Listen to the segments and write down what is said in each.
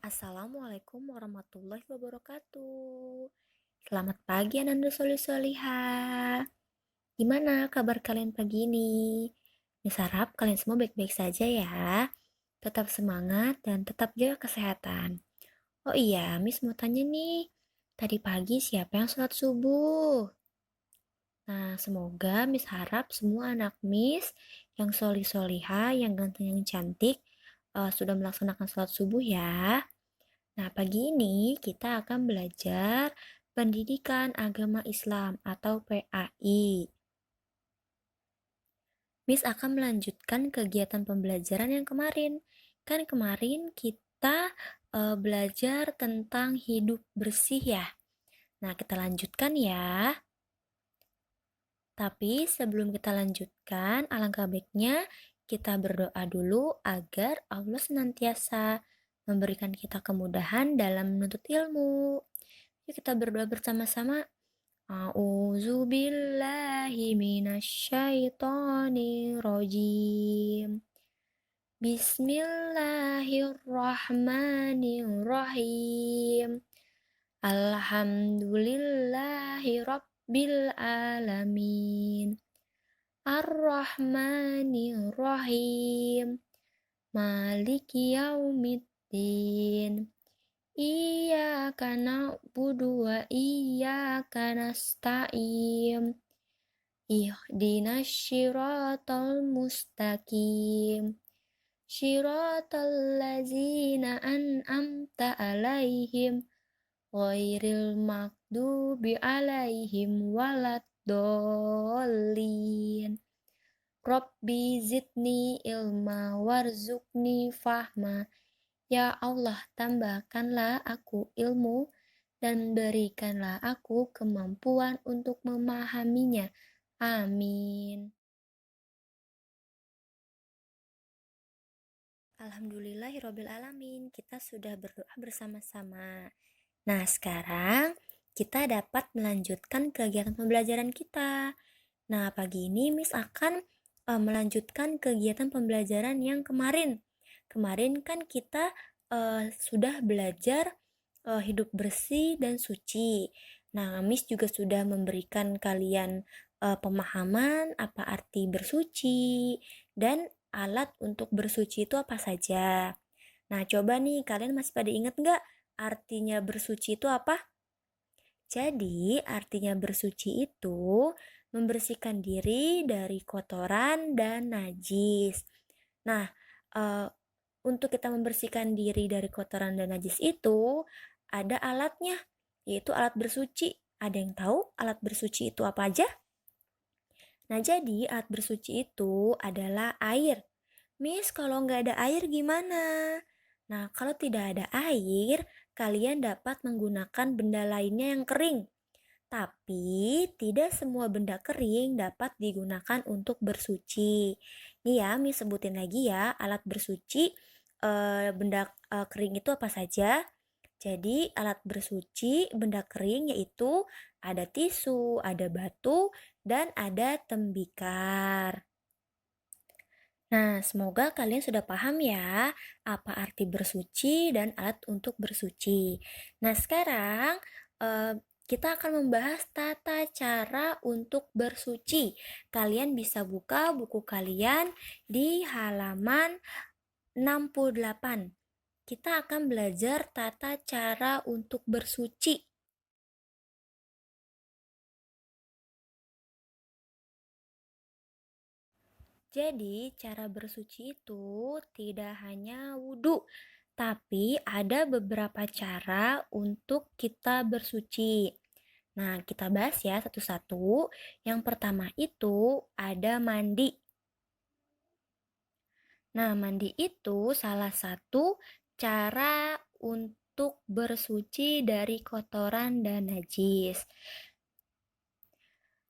Assalamualaikum warahmatullahi wabarakatuh. Selamat pagi Ananda Soliha. Gimana kabar kalian pagi ini? Miss harap kalian semua baik-baik saja ya. Tetap semangat dan tetap jaga kesehatan. Oh iya, Miss mau tanya nih. Tadi pagi siapa yang sholat subuh? Nah, semoga Miss harap semua anak Miss yang soliha, yang ganteng, yang cantik sudah melaksanakan sholat subuh ya. Nah, pagi ini kita akan belajar Pendidikan Agama Islam atau PAI. Miss akan melanjutkan kegiatan pembelajaran yang kemarin. Kan kemarin kita belajar tentang hidup bersih ya. Nah, kita lanjutkan ya. Tapi sebelum kita lanjutkan, alangkah baiknya kita berdoa dulu agar Allah senantiasa memberikan kita kemudahan dalam menuntut ilmu. Yuk kita berdoa bersama-sama. A'udzu billahi minasyaitonir rajim. Bismillahirrahmanirrahim. Alhamdulillahi rabbil alamin. Ar-Rahmanir-Rahim. Maliki yaumiddin. Iyyaka na'budu wa iyyaka nasta'in. Ihdinas syiratal mustaqim. Syiratal ladzina an'amta alaihim ghairil maghdubi alaihim waladdallin. Rabbi zidni ilma warzuqni fahma. Ya Allah, tambahkanlah aku ilmu dan berikanlah aku kemampuan untuk memahaminya. Amin. Alhamdulillahirrabbilalamin, kita sudah berdoa bersama-sama. Nah, sekarang kita dapat melanjutkan kegiatan pembelajaran kita. Nah, pagi ini Miss akan melanjutkan kegiatan pembelajaran yang kemarin. Kemarin kan kita sudah belajar hidup bersih dan suci. Nah, Miss juga sudah memberikan kalian pemahaman apa arti bersuci dan alat untuk bersuci itu apa saja. Nah, coba nih kalian masih pada ingat nggak artinya bersuci itu apa? Jadi, artinya bersuci itu membersihkan diri dari kotoran dan najis. Nah, untuk kita membersihkan diri dari kotoran dan najis itu ada alatnya, yaitu alat bersuci. Ada yang tahu alat bersuci itu apa aja? Nah, jadi alat bersuci itu adalah air. Miss, kalau nggak ada air gimana? Nah, kalau tidak ada air, kalian dapat menggunakan benda lainnya yang kering. Tapi, tidak semua benda kering dapat digunakan untuk bersuci. Nih ya, Miss sebutin lagi ya, alat bersuci, benda kering itu apa saja? Jadi, alat bersuci benda kering yaitu ada tisu, ada batu, dan ada tembikar. Nah, semoga kalian sudah paham ya apa arti bersuci dan alat untuk bersuci. Nah, sekarang kita akan membahas tata cara untuk bersuci. Kalian bisa buka buku kalian di halaman 68. Kita akan belajar tata cara untuk bersuci. Jadi, cara bersuci itu tidak hanya wudhu, tapi ada beberapa cara untuk kita bersuci. Nah, kita bahas ya satu-satu. Yang pertama itu ada mandi. Nah, mandi itu salah satu cara untuk bersuci dari kotoran dan najis.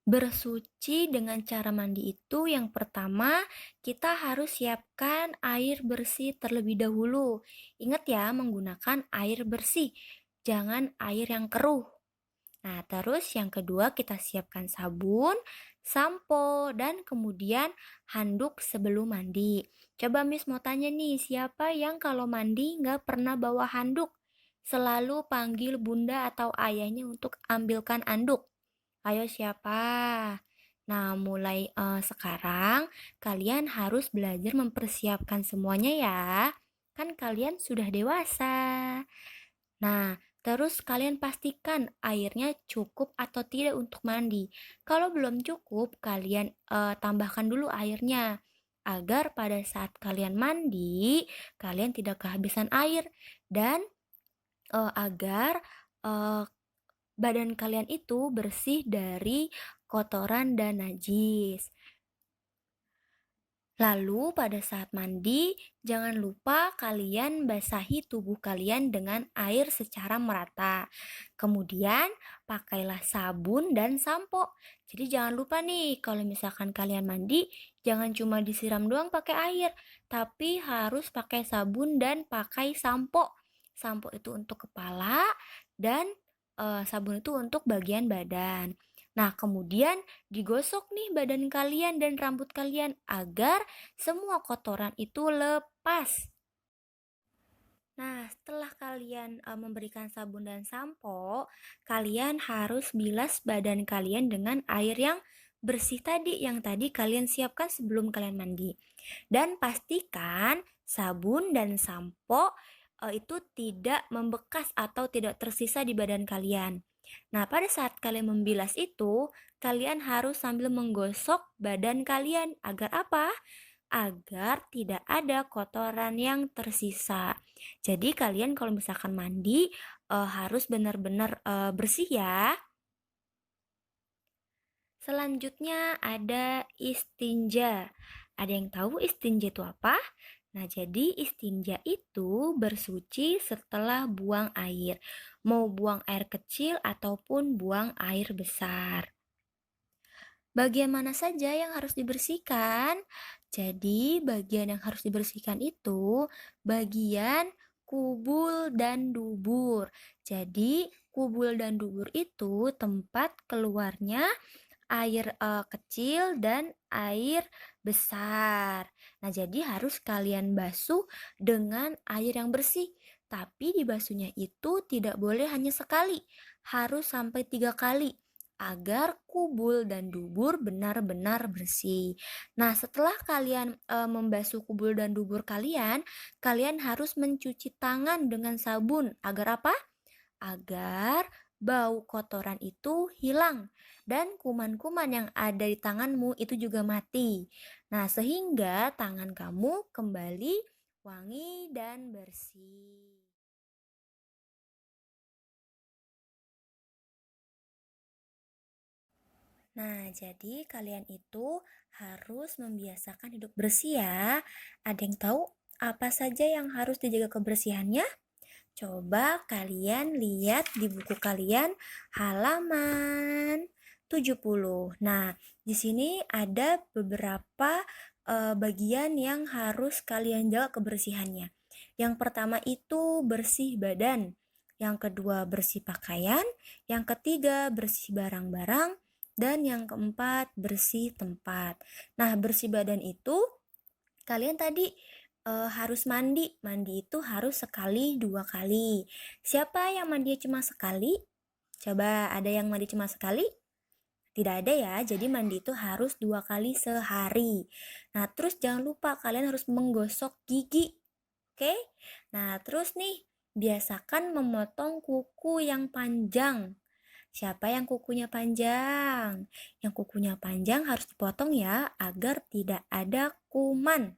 Bersuci dengan cara mandi itu yang pertama, kita harus siapkan air bersih terlebih dahulu. Ingat ya, menggunakan air bersih, jangan air yang keruh. Nah, terus yang kedua kita siapkan sabun sampo, dan kemudian handuk sebelum mandi. Coba Miss mau tanya nih, siapa yang kalau mandi nggak pernah bawa handuk? Selalu panggil bunda atau ayahnya untuk ambilkan anduk. Ayo siapa? Nah, mulai sekarang kalian harus belajar mempersiapkan semuanya ya. Kan kalian sudah dewasa. Nah, terus kalian pastikan airnya cukup atau tidak untuk mandi. Kalau belum cukup, kalian tambahkan dulu airnya agar pada saat kalian mandi, kalian tidak kehabisan air dan agar eh, badan kalian itu bersih dari kotoran dan najis. Lalu pada saat mandi, jangan lupa kalian basahi tubuh kalian dengan air secara merata. Kemudian pakailah sabun dan sampo. Jadi jangan lupa nih, kalau misalkan kalian mandi, jangan cuma disiram doang pakai air, tapi harus pakai sabun dan pakai sampo. Sampo itu untuk kepala dan sabun itu untuk bagian badan. Nah, kemudian digosok nih badan kalian dan rambut kalian agar semua kotoran itu lepas. Nah, setelah kalian memberikan sabun dan sampo, kalian harus bilas badan kalian dengan air yang bersih tadi yang tadi kalian siapkan sebelum kalian mandi. Dan pastikan sabun dan sampo itu tidak membekas atau tidak tersisa di badan kalian. Nah, pada saat kalian membilas itu, kalian harus sambil menggosok badan kalian agar apa? Agar tidak ada kotoran yang tersisa. Jadi kalian kalau misalkan mandi harus benar-benar bersih ya. Selanjutnya ada istinja. Ada yang tahu istinja itu apa? Nah, jadi istinja itu bersuci setelah buang air. Mau buang air kecil ataupun buang air besar. Bagian mana saja yang harus dibersihkan? Jadi, bagian yang harus dibersihkan itu bagian kubul dan dubur. Jadi, kubul dan dubur itu tempat keluarnya air kecil dan air besar. Nah, jadi harus kalian basuh dengan air yang bersih. Tapi dibasuhnya itu tidak boleh hanya sekali, harus sampai 3 kali agar kubul dan dubur benar-benar bersih. Nah, setelah kalian membasuh kubul dan dubur kalian, kalian harus mencuci tangan dengan sabun agar apa? Agar bau kotoran itu hilang dan kuman-kuman yang ada di tanganmu itu juga mati. Nah, sehingga tangan kamu kembali wangi dan bersih. Nah, jadi kalian itu harus membiasakan hidup bersih ya. Ada yang tahu apa saja yang harus dijaga kebersihannya? Coba kalian lihat di buku kalian halaman 70. Nah, di sini ada beberapa bagian yang harus kalian jaga kebersihannya. Yang pertama itu bersih badan, yang kedua bersih pakaian, yang ketiga bersih barang-barang, dan yang keempat bersih tempat. Nah, bersih badan itu kalian tadi harus mandi. Mandi itu harus sekali 2 kali. Siapa yang mandi cuma sekali? Coba ada yang mandi cuma sekali? Tidak ada ya, jadi mandi itu harus 2 kali sehari. Nah, terus jangan lupa kalian harus menggosok gigi. Oke? Nah, terus nih, biasakan memotong kuku yang panjang. Siapa yang kukunya panjang? Yang kukunya panjang harus dipotong ya, agar tidak ada kuman.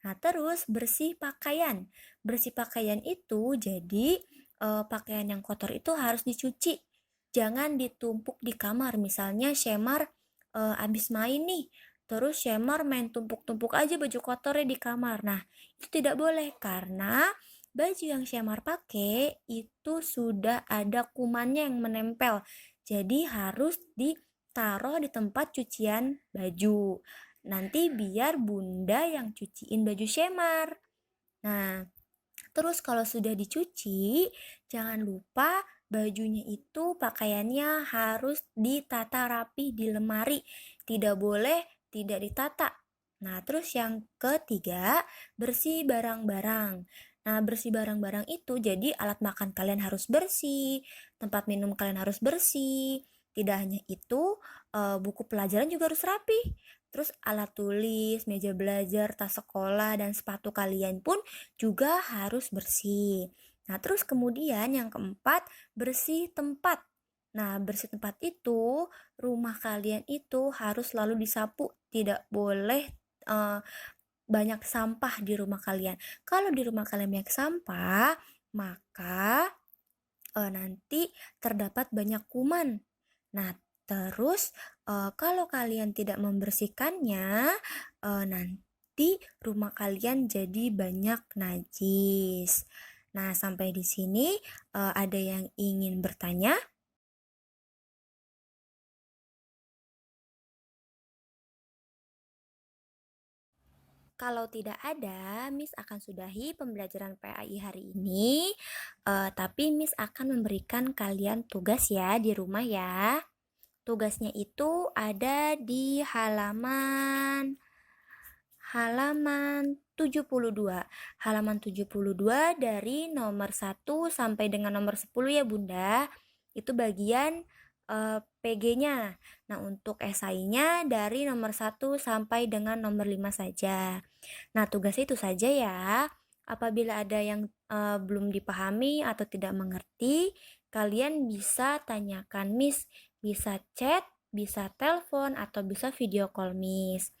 Nah, terus bersih pakaian. Bersih pakaian itu jadi pakaian yang kotor itu harus dicuci. Jangan ditumpuk di kamar. Misalnya Shemar abis main nih, terus Shemar main tumpuk-tumpuk aja baju kotornya di kamar. Nah, itu tidak boleh karena baju yang Shemar pakai itu sudah ada kumannya yang menempel. Jadi harus ditaruh di tempat cucian baju. Nanti biar bunda yang cuciin baju Shemar. Nah, terus kalau sudah dicuci, jangan lupa bajunya itu pakaiannya harus ditata rapi di lemari. tidak boleh tidak ditata. Nah, terus yang ketiga, bersih barang-barang. Nah, bersih barang-barang itu jadi alat makan kalian harus bersih, tempat minum kalian harus bersih. Tidak hanya itu, buku pelajaran juga harus rapi. Terus alat tulis, meja belajar, tas sekolah, dan sepatu kalian pun juga harus bersih. Nah, terus kemudian yang keempat, bersih tempat. Nah, bersih tempat itu, rumah kalian itu harus selalu disapu, tidak boleh eh, banyak sampah di rumah kalian. Kalau di rumah kalian banyak sampah, maka nanti terdapat banyak kuman. Nah, terus kalau kalian tidak membersihkannya, nanti rumah kalian jadi banyak najis. Nah, sampai di sini ada yang ingin bertanya? Kalau tidak ada, Miss akan sudahi pembelajaran PAI hari ini. Tapi Miss akan memberikan kalian tugas ya di rumah ya. Tugasnya itu ada di halaman 72. Halaman 72 dari nomor 1 sampai dengan nomor 10 ya Bunda. Itu bagian PG-nya. Nah, untuk esainya dari nomor 1 sampai dengan nomor 5 saja. Nah, tugas itu saja ya. Apabila ada yang belum dipahami atau tidak mengerti, kalian bisa tanyakan Miss, bisa chat, bisa telepon, atau bisa video call Miss.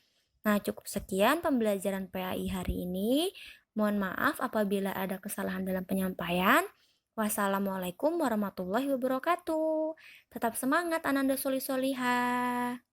Nah, cukup sekian pembelajaran PAI hari ini. Mohon maaf apabila ada kesalahan dalam penyampaian. Wassalamualaikum warahmatullahi wabarakatuh. Tetap semangat Ananda Soli Soliha.